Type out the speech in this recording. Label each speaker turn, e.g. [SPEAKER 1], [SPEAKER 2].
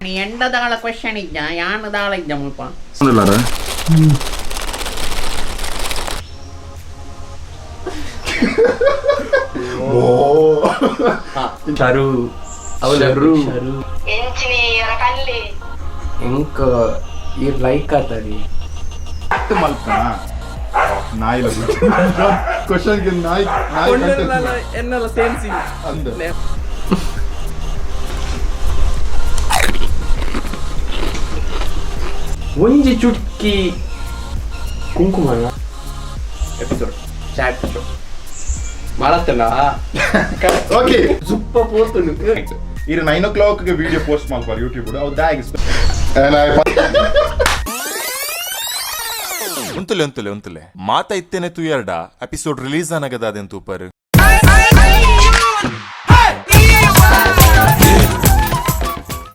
[SPEAKER 1] ನೀ ಎಂಡದಾಳ ಕ್ವೆಶ್ಚನ್ ಇದ್ದ ಯಾನದಾಳ ಇದ್ದ ಮುಲ್ಪ
[SPEAKER 2] ಶರು
[SPEAKER 3] ಎಂಕ ಈ ಲೈಕ್ ಆತರಿ
[SPEAKER 4] ಮಲ್ಪನಾ ನಾಯಿಲ ಕ್ವಶನ್ಗೆ ನಾಯಿ
[SPEAKER 3] ಎನ್ನೆಲ್ಲ ಸೇರಿಸಿ
[SPEAKER 4] ಅಂದ
[SPEAKER 3] ಒಂಜಿ ಚುಟ್ಕಿ ಕುಂಕುಮನ ಎಪಿಸೋಡ್ ಚಾಟ್ ಶೋ ಮಾಡತ್ತಲ್ಲ
[SPEAKER 4] ಓಕೆ
[SPEAKER 3] ಸುಪ್ಪ ಪೋತುಂಡು
[SPEAKER 4] ಇದು 9 o'clock ವಿಡಿಯೋ ಪೋಸ್ಟ್ ಮಾಡ್ತಾರೆ ಯೂಟ್ಯೂಬ್
[SPEAKER 5] ಉಂತಲೆ ಮಾತ ಇತ್ತೇನೆ ತು ಎರಡ ಎಪಿಸೋಡ್ ರಿಲೀಸ್ ಆನಗದಾದೆನ್ ತೂಪರ್